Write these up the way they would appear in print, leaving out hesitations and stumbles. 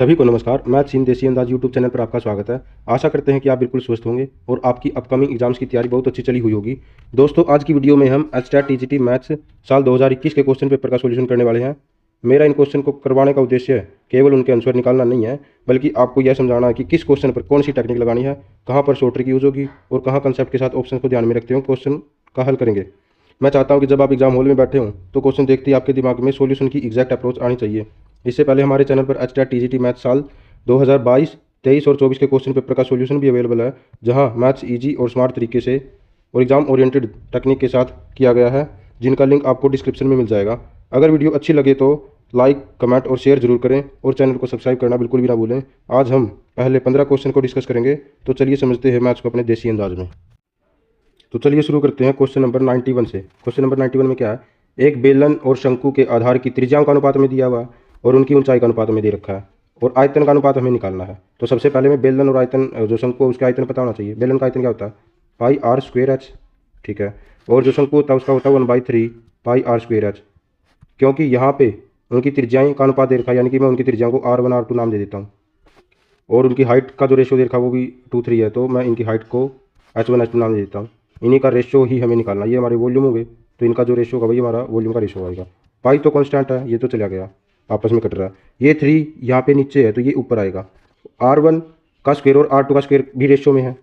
सभी को नमस्कार। मैथ सीन देसी अंदाज यूट्यूब चैनल पर आपका स्वागत है। आशा करते हैं कि आप बिल्कुल स्वस्थ होंगे और आपकी अपकमिंग एग्जाम्स की तैयारी बहुत अच्छी चली हुई होगी। दोस्तों, आज की वीडियो में हम एचटेट टीजीटी मैथ्स साल 2021 के क्वेश्चन पेपर का सॉल्यूशन करने वाले हैं। मेरा इन क्वेश्चन को करवाने का उद्देश्य केवल उनके आंसर निकालना नहीं है, बल्कि आपको यह समझाना है कि किस क्वेश्चन पर कौन सी टेक्निक लगानी है, कहाँ पर शॉर्ट ट्रिक यूज होगी और कहाँ कंसेप्ट के साथ ऑप्शन को ध्यान में रखते हुए क्वेश्चन का हल करेंगे। मैं चाहता हूं कि जब आप एग्जाम हॉल में बैठे हों तो क्वेश्चन देखते ही आपके दिमाग में सॉल्यूशन की एग्जैक्ट अप्रोच आनी चाहिए। इससे पहले हमारे चैनल पर एचटेट टीजीटी मैथ साल 2022, 23 और 24 के क्वेश्चन पेपर का सॉल्यूशन भी अवेलेबल है, जहां मैथ्स इजी और स्मार्ट तरीके से और एग्जाम ओरिएंटेड टेक्निक के साथ किया गया है, जिनका लिंक आपको डिस्क्रिप्शन में मिल जाएगा। अगर वीडियो अच्छी लगे तो लाइक, कमेंट और शेयर जरूर करें और चैनल को सब्सक्राइब करना बिल्कुल भी ना भूलें। आज हम पहले 15 क्वेश्चन को डिस्कस करेंगे, तो चलिए समझते हैं मैथ्स को अपने देसी अंदाज में। तो चलिए शुरू करते हैं क्वेश्चन नंबर 91 से। क्वेश्चन नंबर 91 में क्या है? एक बेलन और शंकु के आधार की त्रिज्याओं का अनुपात में दिया हुआ और उनकी ऊंचाई का अनुपात में दे रखा है और आयतन का अनुपात हमें निकालना है। तो सबसे पहले में बेलन और आयतन, जो शंकु है उसका आयतन पता होना चाहिए। बेलन का आयतन क्या होता है? पाई आर स्क्वेयर एच, ठीक है। और जो शंकु होता है उसका होता है 1/3 पाई आर स्क्वेयर एच। क्योंकि यहाँ पे उनकी त्रिज्याएं का अनुपात दे रखा है, यानी कि मैं उनकी त्रिज्याओं को R1 R2 नाम दे देता हूँ। और उनकी हाइट का जो रेशियो दे रखा है वो भी 2:3 है, तो मैं इनकी हाइट को H1 H2 नाम दे देता हूँ। इन्हीं का रेशियो ही हमें निकालना है। ये हमारे वॉल्यूम हो गए, तो इनका जो रेशियो होगा वही हमारा वॉल्यूम का रेशियो आएगा। पाई तो कांस्टेंट है, ये तो चला गया, आपस में कट रहा है। ये 3 यहाँ पे नीचे है तो ये ऊपर आएगा। R1 का स्क्वायर और R2 का स्क्वायर भी रेशियो में है।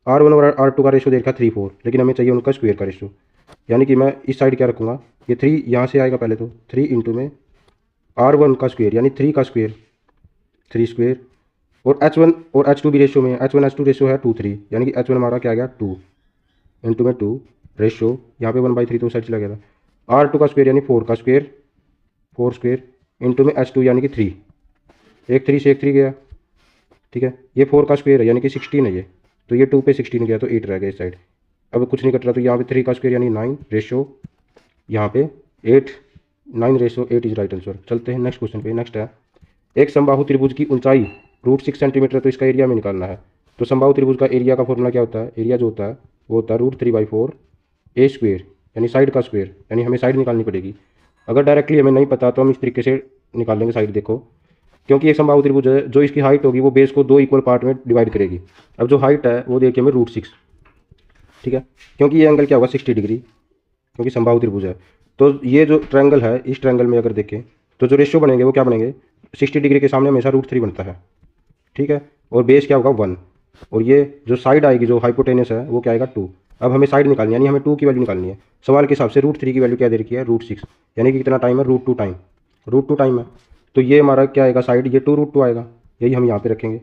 R1 और R2 का रेशियो दे रखा 3/4, लेकिन हमें चाहिए उनका स्क्वायर का रेशियो। यानी कि मैं इस साइड क्या रखूँगा, ये 3 यहाँ से आएगा पहले, तो 3 इंटू में R1 का स्क्वायर यानी 3 का स्क्वायर, 3 स्क्वायर। और H1 और H2 भी रेशियो में है। H1 H2 रेशियो है 2:3, यानी कि H1 हमारा क्या आ गया 2 इंटू में 2 रेशियो, यहाँ पे 1/3 तो साइड चला गया था। R2 का स्क्वायर यानी 4 का स्क्वायर, 4 स्क्वायर इंटू में H2 यानी कि 3, एक 3 से एक 3 गया, ठीक है। ये 4 का स्क्वायर है यानी कि 16 है ये, तो ये 2 पे 16 गया तो 8 रह गया इस साइड। अब कुछ नहीं कट रहा, तो यहाँ पे 3 का स्क्वायर यानी 9 रेशियो, यहाँ पे 8, 9 रेशियो 8 इज राइट आंसर। चलते हैं नेक्स्ट क्वेश्चन पे। नेक्स्ट है, एक समबाहु त्रिभुज की ऊंचाई √6 सेंटीमीटर है, तो इसका एरिया में निकालना है। तो समबाहु त्रिभुज का एरिया का फॉर्मूला क्या होता है? एरिया जो होता है वो होता है √3/4 ए स्क्वेयर, यानी साइड का स्क्वेयर, यानी हमें साइड निकालनी पड़ेगी। अगर डायरेक्टली हमें नहीं पता तो हम इस तरीके से निकाल लेंगे साइड। देखो, क्योंकि एक समबाहु त्रिभुज है, जो इसकी हाइट होगी वो बेस को 2 इक्वल पार्ट में डिवाइड करेगी। अब जो हाइट है वो देखिए हमें √6, ठीक है, क्योंकि ये एंगल क्या होगा 60 डिग्री, क्योंकि समबाहु त्रिभुज है। तो ये जो ट्रायंगल है, इस ट्रायंगल में अगर देखें तो जो रेशियो बनेंगे वो क्या बनेंगे? 60 डिग्री के सामने हमेशा √3 बनता है, ठीक है। और बेस क्या होगा 1, और ये जो साइड आएगी, जो हाइपोटेनस है, वो क्या आएगा 2। अब हमें साइड निकालनी है, यानी हमें 2 की वैल्यू निकालनी है। सवाल के हिसाब से √3 की वैल्यू क्या दे रखी है? √6, यानी कि कितना टाइम है? √2 टाइम, √2 टाइम है। तो ये हमारा क्या आएगा साइड? ये 2√2 आएगा, यही हम यहाँ पे रखेंगे।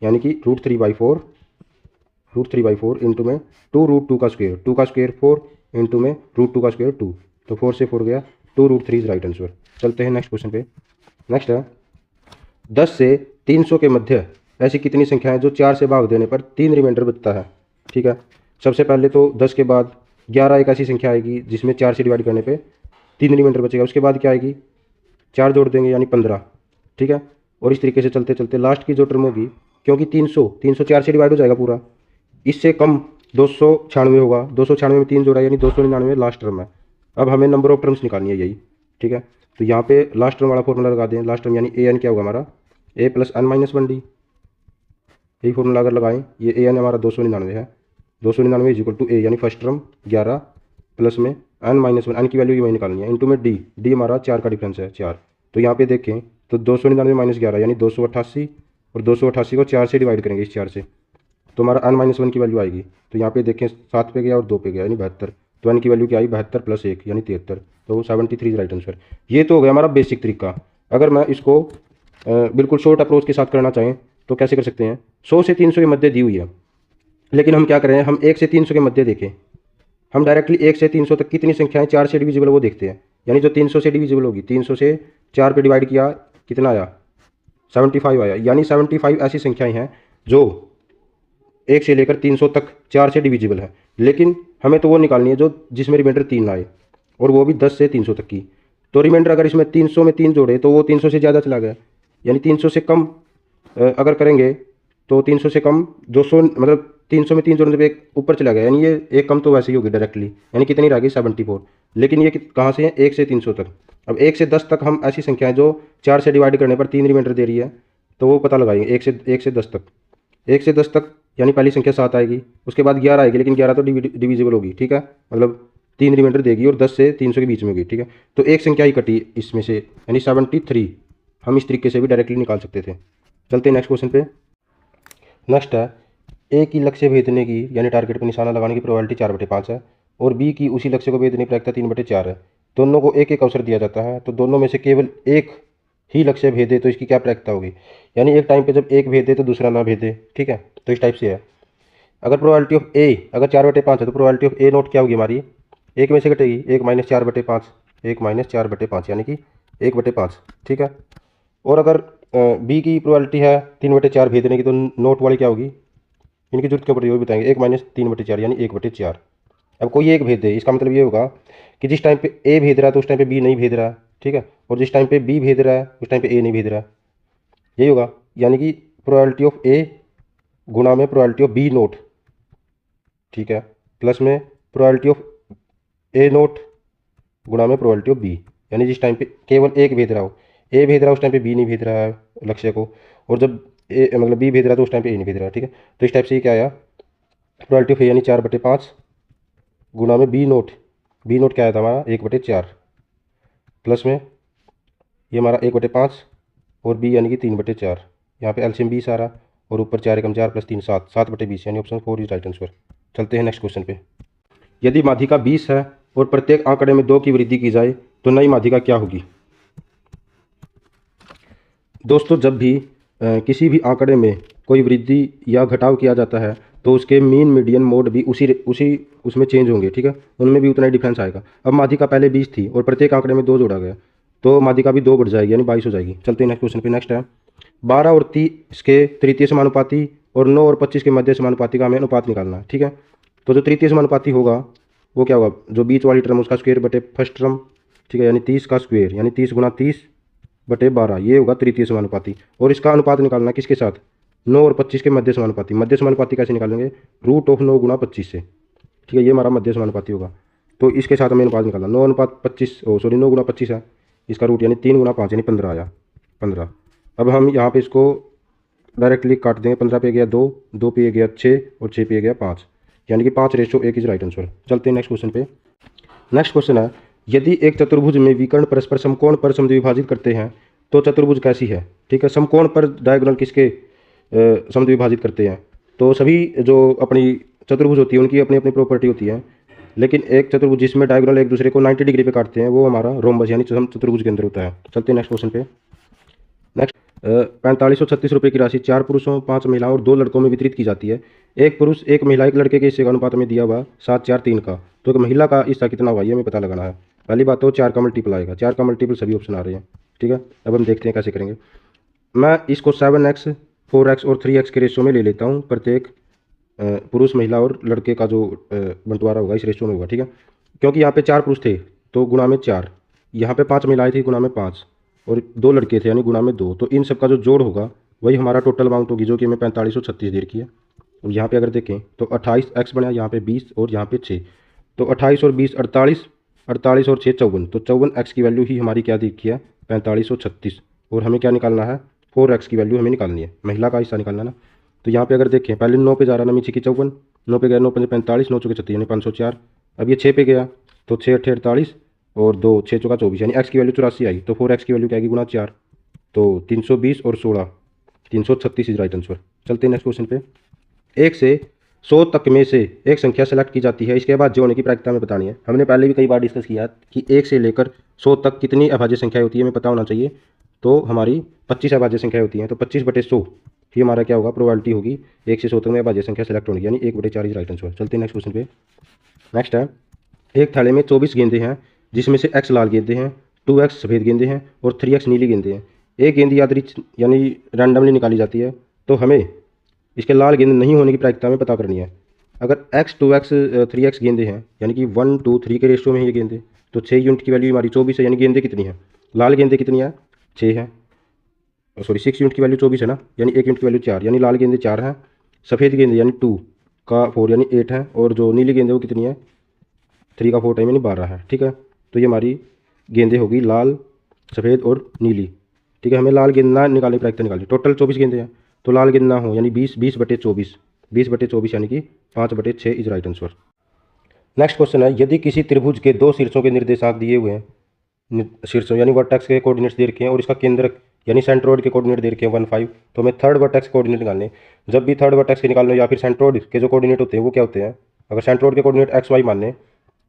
यानी कि √3/4 इंटू में 2√2 का स्क्वायर, 2 का स्क्वायर 4 इंटू में √2 का स्क्वायर 2, तो 4 से 4 गया, 2√3 इज राइट आंसर। चलते हैं नेक्स्ट क्वेश्चन पे। नेक्स्ट है, 10 से 300 के मध्य ऐसी कितनी संख्याएं जो 4 से भाग देने पर 3 रिमाइंडर बचता है, ठीक है। सबसे पहले तो 10 के बाद 11 एक ऐसी संख्या आएगी जिसमें 4 से डिवाइड करने पे 3 रिमाइंडर बचेगा। उसके बाद क्या आएगी? 4 जोड़ देंगे यानी 15, ठीक है। और इस तरीके से चलते चलते लास्ट की जो टर्म होगी, क्योंकि 300 4 से डिवाइड हो जाएगा पूरा, इससे कम 296 होगा। 296 में 3 जोड़ा यानी 299 लास्ट टर्म है। अब हमें नंबर ऑफ टर्म्स निकालनी है यही, ठीक है। तो यहाँ पे लास्ट टर्म वाला फॉर्मूला लगा दें। लास्ट टर्म यानी an क्या होगा हमारा? a + n - 1d, यही फॉर्मूला अगर लगाएं, ये an हमारा 299 है। 299 इज इक्वल टू a, यानी फर्स्ट टर्म 11 प्लस में n - 1, n की वैल्यू वही निकालनी है, इंटू में d हमारा 4 का डिफरेंस है 4। तो यहाँ पे देखें तो 299 - 11 यानी 288, और 288 को 4 से डिवाइड करेंगे, इस 4 से, तो हमारा n - 1 की वैल्यू आएगी। तो यहाँ पे देखें 7 पे गया और 2 पे गया यानी 72, तो n की वैल्यू क्या आई? 72 + 1 यानी 73, तो 73 इज राइट आंसर। ये तो हो गया हमारा बेसिक तरीका। अगर मैं इसको बिल्कुल शॉर्ट अप्रोच के साथ करना चाहें तो कैसे कर सकते हैं? 100 से 300 के मध्य दी हुई है, लेकिन हम क्या करें, हम 1 से 300 के मध्य देखें। हम डायरेक्टली 1 से 300 तक कितनी संख्याएं 4 से डिविजिबल वो देखते हैं। यानी जो 300 से डिविजिबल होगी, 300 से 4 पे डिवाइड किया, कितना आया? 75 आया। यानी 75 ऐसी संख्याएं हैं जो 1 से लेकर 300 तक 4 से डिविजिबल है, लेकिन हमें तो वो निकालनी है जो जिसमें रिमाइंडर 3 आए, और वो भी 10 से 300 तक की। तो रिमाइंडर अगर इसमें 300 में 3 जोड़े तो वो 300 से ज़्यादा चला गया, यानी 300 से कम अगर करेंगे तो 300 से कम 200, मतलब 300 में 3 जोड़ने पे एक ऊपर चला गया, यानी ये एक कम तो वैसे ही होगी डायरेक्टली, यानी कितनी रह गई? 74। लेकिन ये कहाँ से है? 1 से 300 तक। अब 1 से 10 तक हम ऐसी संख्याएं जो 4 से डिवाइड करने पर 3 रिमाइंडर दे रही है, तो वो पता लगाएंगे एक से 10 तक। 1 से 10 तक यानी पहली संख्या 7 आएगी, उसके बाद 11 आएगी, लेकिन 11 तो डिविजिबल होगी, ठीक है, मतलब 3 रिमाइंडर देगी और 10 से 300 के बीच में होगी, ठीक है। तो एक संख्या ही कटी इसमें से, यानी 73। हम इस तरीके से भी डायरेक्टली निकाल सकते थे। चलते हैं नेक्स्ट क्वेश्चन पे। नेक्स्ट है, ए की लक्ष्य भेदने की यानी टारगेट पर निशाना लगाने की प्रोबेबिलिटी 4/5 है और बी की उसी लक्ष्य को भेदने की प्रायिकता 3/4 है। दोनों को एक एक अवसर दिया जाता है, तो दोनों में से केवल एक ही लक्ष्य भेदे तो इसकी क्या प्रायिकता होगी। यानी एक टाइम पे जब एक भेदे तो दूसरा ना भेदे, ठीक है। तो इस टाइप से है। अगर प्रोबेबिलिटी ऑफ ए अगर 4/5 है तो प्रोबेबिलिटी ऑफ ए नोट क्या होगी हमारी, एक में से घटेगी, 1 - 4/5, 1 - 4/5 यानी कि 1/5, ठीक है। और अगर बी की प्रोबेबिलिटी है 3/4 भेजने की, तो नोट वाली क्या होगी, इनकी जरूरत क्यों पड़ी वो भी बताएंगे। 1 - 3/4 यानी 1/4। अब कोई एक भेज दे, इसका मतलब ये होगा कि जिस टाइम पे ए भेज रहा है तो उस टाइम पे बी नहीं भेज रहा है, ठीक है, और जिस टाइम पे बी भेज रहा है उस टाइम पे ए नहीं भेज रहा है, यही होगा। यानी कि प्रोबेबिलिटी ऑफ ए गुणा में प्रोबेबिलिटी ऑफ बी नोट, ठीक है, प्लस में प्रोबेबिलिटी ऑफ ए नोट गुणा में प्रोबेबिलिटी ऑफ बी। यानी जिस टाइम पे केवल एक भेज रहा हो, ए भेज रहा है उस टाइम पे बी नहीं भेज रहा है लक्ष्य को, और जब ए मतलब बी भेज रहा है तो उस टाइम पे ए नहीं भेज रहा है, ठीक है। तो इस टाइप से ये क्या आया, प्रोबेबिलिटी ऑफ ए यानी 4/5 गुणा में बी नोट क्या आया था हमारा 1/4, प्लस में ये हमारा 1/5 और बी यानी कि 3/4। यहाँ पे एलसीएम 20 आ रहा और ऊपर 4 एकम 4 + 3 7, 7/20 यानी ऑप्शन 4 इज राइट आंसर। चलते हैं नेक्स्ट क्वेश्चन पे। यदि माध्यिका 20 है और प्रत्येक आंकड़े में 2 की वृद्धि की जाए तो नई माध्यिका क्या होगी। दोस्तों जब भी किसी भी आंकड़े में कोई वृद्धि या घटाव किया जाता है तो उसके मीन मीडियन मोड भी उसी उसी उसमें चेंज होंगे, ठीक है, उनमें भी उतना ही डिफरेंस आएगा। अब माध्यिका पहले 20 थी और प्रत्येक आंकड़े में 2 जोड़ा गया तो माध्यिका भी 2 बढ़ जाएगी यानी 22 हो जाएगी। चलते हैं नेक्स्ट क्वेश्चन पे। नेक्स्ट है, 12 और 30 के तृतीय समानुपाती और 9 और 25 के मध्य समानुपाती का हमें अनुपात निकालना है, ठीक है। तो जो तृतीय समानुपाती होगा वो क्या होगा, जो बीच वाली टर्म उसका स्क्वायर बटे फर्स्ट टर्म, ठीक है, यानी 30 का स्क्वायर यानी 30 × 30/12, ये होगा तृतीय समानुपाती। और इसका अनुपात निकालना किसके साथ, 9 और 25 के मध्य समानुपाती। मध्य समानुपाती कैसे निकालेंगे, √9 × 25 से, ठीक है, ये हमारा मध्य समानुपाती होगा। तो इसके साथ हमें अनुपात निकालना, 9 × 25 है, इसका रूट यानी 3 × 5 यानी 15 आया, 15। अब हम यहाँ पे इसको डायरेक्टली काट देंगे, 15 पे गया 2, 2 पे गया 6 और 6 पे गया 5, यानी कि 5:1 इज राइट आंसर। चलते हैं नेक्स्ट क्वेश्चन पे। नेक्स्ट क्वेश्चन है, यदि एक चतुर्भुज में विकर्ण परस्पर समकोण पर समद्विभाजित करते हैं तो चतुर्भुज कैसी है, ठीक है। समकोण पर डायगोनल किसके समद्विभाजित करते हैं, तो सभी जो अपनी चतुर्भुज होती है उनकी अपनी अपनी प्रॉपर्टी होती है, लेकिन एक चतुर्भुज जिसमें डायगोनल एक दूसरे को 90 डिग्री पे काटते हैं वो हमारा रोम्बस यानी चतुर्भुज के अंदर होता है। चलते हैं नेक्स्ट क्वेश्चन पे। नेक्स्ट, 4536 रुपये की राशि 4 पुरुषों 5 महिलाओं और 2 लड़कों में वितरित की जाती है। एक पुरुष एक महिला एक लड़के के हिस्से का अनुपात में दिया हुआ 7:4:3 का, तो एक महिला का हिस्सा कितना हुआ ये हमें पता लगाना है। पहली बात तो 4 का मल्टीपल आएगा, 4 का मल्टीपल सभी ऑप्शन आ रहे हैं, ठीक है। अब हम देखते हैं कैसे करेंगे। मैं इसको 7x 4x और 3x के रेशो में ले लेता हूँ, प्रत्येक पुरुष महिला और लड़के का जो बंटवारा होगा इस रेशो में होगा, ठीक है। क्योंकि यहाँ पे 4 पुरुष थे तो गुणा में 4, यहाँ पे 5 महिलाएं थी गुणा में 5 और 2 लड़के थे यानी गुणा में 2, तो इन सब का जो जोड़ होगा वही हमारा टोटल अमाउंट होगी, जो कि हमें 4536 दे रखी है। और यहाँ पे अगर देखें तो 28x बना, यहाँ पे 20 और यहाँ पे 6, तो 28 और 20 48, 48 और 6 54, तो 54x की वैल्यू ही हमारी क्या दी रखी है 4536। और हमें क्या निकालना है, 4x की वैल्यू हमें निकालनी है, महिला का हिस्सा निकालना ना। तो यहाँ पे अगर देखें पहले 9 पे जा रहा ना, नीचे की 54, 9 पे गया 9 × 5 = 45, 9 × 4 = 36 यानी 504। अब ये 6 पे गया तो 6 × 8 = 48 और 2 6 × 4 = 24 यानी x की वैल्यू 84 आई, तो 4x की वैल्यू क्या आएगी गुणा 4, तो 320 और 16 336 इज राइट आंसर। चलते हैं नेक्स्ट क्वेश्चन पे। 1 से 100 तक में से एक संख्या सेलेक्ट की जाती है, इसके बाद जो होने की प्रायिकता हमें बतानी है। हमने पहले भी कई बार डिस्कस किया कि 1 से लेकर 100 तक कितनी अभाज्य संख्या होती है हमें पता होना चाहिए। तो हमारी 25 अभाज्य संख्या होती हैं, तो 25/100 ही हमारा क्या होगा, प्रोबेबिलिटी होगी 1 से 100 तक में अभाज्य संख्या सेलेक्ट होने की, यानी 1/4 इज राइट आंसर। चलते हैं नेक्स्ट क्वेश्चन पे। नेक्स्ट है, एक थाली में 24 गेंदे हैं जिसमें से x लाल गेंदे हैं, 2x सफ़ेद गेंदे हैं और 3x नीली गेंदे हैं। एक गेंद यादृच्छिक यानी रैंडमली निकाली जाती है, तो हमें इसके लाल गेंद नहीं होने की प्रायिकता में पता करनी है। अगर x 2x 3x गेंदे हैं यानी कि 1 2 3 के रेशियो में ही ये गेंदे, तो 6 यूनिट की वैल्यू हमारी 24 है, यानी गेंदे कितनी है, लाल गेंदे कितनी है 6 है, सॉरी 6 यूनिट की वैल्यू 24 है ना, यानी 1 यूनिट की वैल्यू 4, यानी लाल गेंदे 4 हैं, सफ़ेद गेंदे यानी 2 का 4 यानी 8 है, और जो नीली गेंदे वो कितनी है 3 का 4 टाइम यानी 12 है, ठीक है। तो ये हमारी गेंदे होगी लाल सफ़ेद और नीली। ठीक है, हमें लाल गेंद ना निकालनी, प्रायिकता निकालनी। टोटल 24 गेंदें हैं, तो लाल गेंद ना हो यानी 20/24, 20/24 यानी कि 5/6 is right answer. Next question है, यदि किसी त्रिभुज के दो शीर्षों के निर्देशांक दिए हुए हैं, शीर्षों यानी वर्टेक्स के कोऑर्डिनेट्स दे रखे हैं और इसका केंद्र यानी सेंट्रोइड के कोऑर्डिनेट दे रखे हैं 1 5, तो हमें थर्ड वर्टेक्स के कोऑर्डिनेट निकालने। जब भी थर्ड वर्टेक्स के निकालने या फिर सेंट्रोइड के जो कोऑर्डिनेट होते हैं वो क्या होते हैं, अगर सेंट्रोइड के कोऑर्डिनेट एक्स वाई माने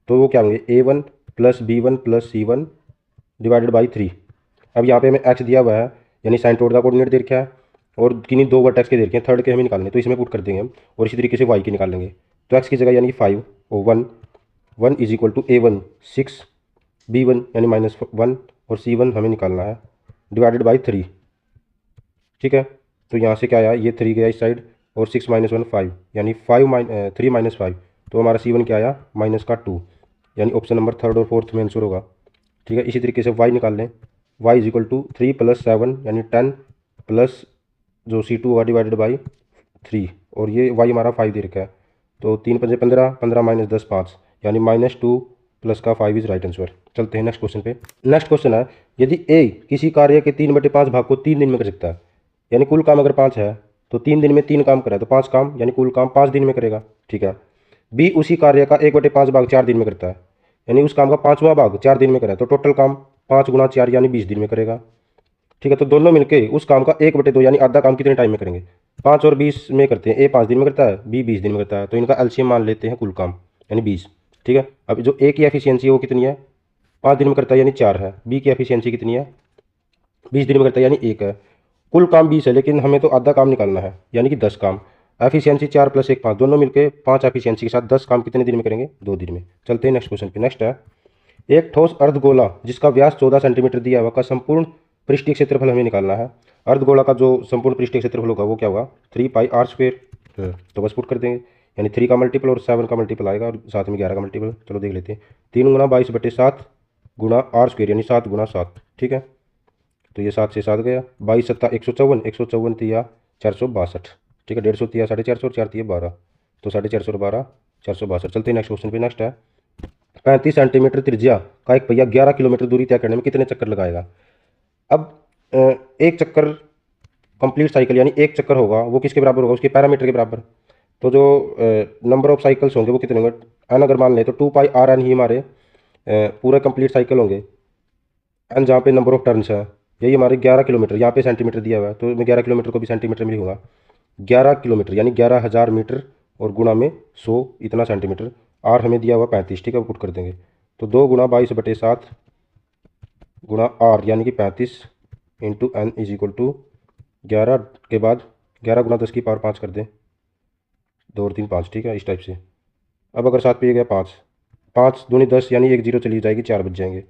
तो वो क्या होंगे, a1 + b1 + c1 / 3। अब यहाँ पे हमें एक्स दिया हुआ है यानी साइन टोड का कोऑर्डिनेट दे रखा है और किन्हीं दो वर्टेक्स के दे रखे हैं, थर्ड के हमें निकालने, तो इसमें पुट कर देंगे हम और इसी तरीके से वाई के निकाल लेंगे। तो एक्स की जगह यानी 5 और 1 = a1 6, b1 यानी -1 और c1 हमें निकालना है / 3। ठीक है, तो यहाँ से क्या आया, ये 3 गया इस साइड और 6 - 1 5 यानी 3 - 5, तो हमारा c1 क्या आया -2, यानी ऑप्शन नंबर थर्ड और फोर्थ में आंसर होगा। ठीक है, इसी तरीके से y निकाल लें, y = 3 + 7 यानी 10 प्लस जो c2 होगा / 3 और ये y हमारा 5 दे रखा है, तो 3 × 5 = 15, 15 - 10 5 यानी -2 + का 5 इज राइट आंसर। चलते हैं नेक्स्ट क्वेश्चन पे। नेक्स्ट क्वेश्चन है, यदि a किसी कार्य के 3/5 भाग को 3 दिन में कर सकता है, यानी कुल काम अगर 5 है तो 3 दिन में 3 काम करा तो 5 काम यानी कुल काम 5 दिन में करेगा। ठीक है, b उसी कार्य का 1/5 भाग 4 दिन में करता है, यानी उस काम का 5वां भाग 4 दिन में करा तो टोटल काम 5 × 4 यानी 20 दिन में करेगा। ठीक है, तो दोनों मिलके उस काम का 1/2 यानी आधा काम कितने टाइम में करेंगे, 5 और 20 में करते हैं। a 5 दिन में करता है, b 20 दिन में करता है, तो इनका एलसीएम मान लेते हैं कुल काम यानी 20। ठीक है, अब जो a की एफिशिएंसी है वो कितनी है, 5 दिन में करता है यानी 4 है। b की एफिशिएंसी कितनी है, 20 दिन में करता है यानी 1 है। कुल काम 20 है लेकिन हमें तो आधा काम निकालना है यानी कि 10 काम। एफिशिएंसी 4 + 1 5, दोनों मिलकर 5 एफिशिएंसी के साथ 10 काम कितने दिन में करेंगे, 2 दिन में। चलते हैं नेक्स्ट क्वेश्चन पे। नेक्स्ट है, एक ठोस अर्धगोला जिसका व्यास 14 सेंटीमीटर दिया हुआ का संपूर्ण पृष्ठीय क्षेत्रफल हमें निकालना है। अर्धगोला का जो संपूर्ण पृष्ठीय क्षेत्रफल होगा वो क्या होगा, 3πr²। तो बस पुट कर देंगे यानी 3 का मल्टीपल और 7 का मल्टीपल आएगा और साथ में 11 का मल्टीपल। चलो देख लेते हैं, 3 × 22/7 × r² यानी 7 × 7। ठीक है, तो ये 7 से 7 गया, 22 × 7 = 154, 154 × 462। ठीक है, 150 × 450 और 4 × 12, तो 450 और 12 462। चलते हैं नेक्स्ट क्वेश्चन पे। नेक्स्ट है, 35 सेंटीमीटर त्रिज्या का एक पहिया 11 किलोमीटर दूरी तय करने में कितने चक्कर लगाएगा। अब एक चक्कर कंप्लीट साइकिल यानी एक चक्कर होगा वो किसके बराबर होगा, उसके पैरामीटर के बराबर। तो जो नंबर ऑफ साइकिल्स होंगे वो कितने होंगे, एन अगर मान लें तो 2πrn ही हमारे पूरे कंप्लीट साइकिल होंगे। एन जहाँ पे नंबर ऑफ टर्न्स है, यही हमारे 11 किलोमीटर, यहाँ पे सेंटीमीटर दिया हुआ है तो मैं 11 किलोमीटर को भी सेंटीमीटर में लिखूंगा। 11 किलोमीटर यानी 11,000 मीटर और गुणा में 100 इतना सेंटीमीटर। आर हमें दिया हुआ 35। ठीक है, वो पुट कर देंगे, तो 2 × 22/7 × आर यानी कि 35 × n = 11 के बाद 11 × 10 की पावर 5 कर दें, 2 और 3 5। ठीक है, इस टाइप से। अब अगर 7 पे गया 5, 5 दूनी 10 यानी 1 0 चली जाएगी, 4 बच जाएंगे,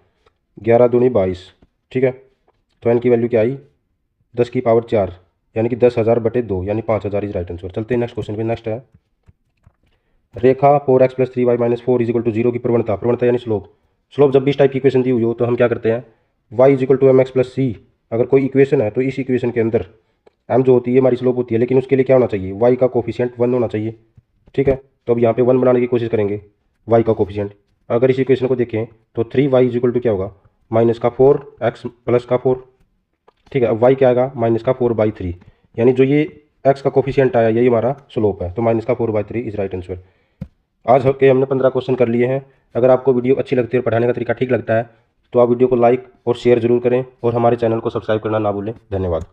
11 दूनी 22। ठीक है, तो n की वैल्यू क्या आई, 10 की पावर 4 यानी कि 10,000/2 यानी 5,000 इज राइट आंसर। चलते हैं नेक्स्ट क्वेश्चन पे। नेक्स्ट है, रेखा 4x + 3y - 4 = 0 की प्रवणता यानी स्लोप जब भी इस टाइप की इक्वेशन दी हुई हो तो हम क्या करते हैं, y = mx + c। अगर कोई इक्वेशन है तो इस इक्वेशन के अंदर m जो होती है हमारी स्लोप होती है, लेकिन उसके लिए क्या होना चाहिए, y का कोफिशिएंट 1 होना चाहिए। ठीक है, तो अब यहाँ पे 1 बनाने की कोशिश करेंगे y का कोफिशिएंट। अगर इस इक्वेशन को देखें तो 3y = क्या होगा, -4x + 4। ठीक है, अब y क्या आएगा, -4/3 यानी जो ये x का कोफिशिएंट आया यही हमारा स्लोप है, तो -4/3 इज राइट आंसर। आज के हमने 15 क्वेश्चन कर लिए हैं। अगर आपको वीडियो अच्छी लगती है और पढ़ाने का तरीका ठीक लगता है तो आप वीडियो को लाइक और शेयर जरूर करें और हमारे चैनल को सब्सक्राइब करना ना भूलें। धन्यवाद।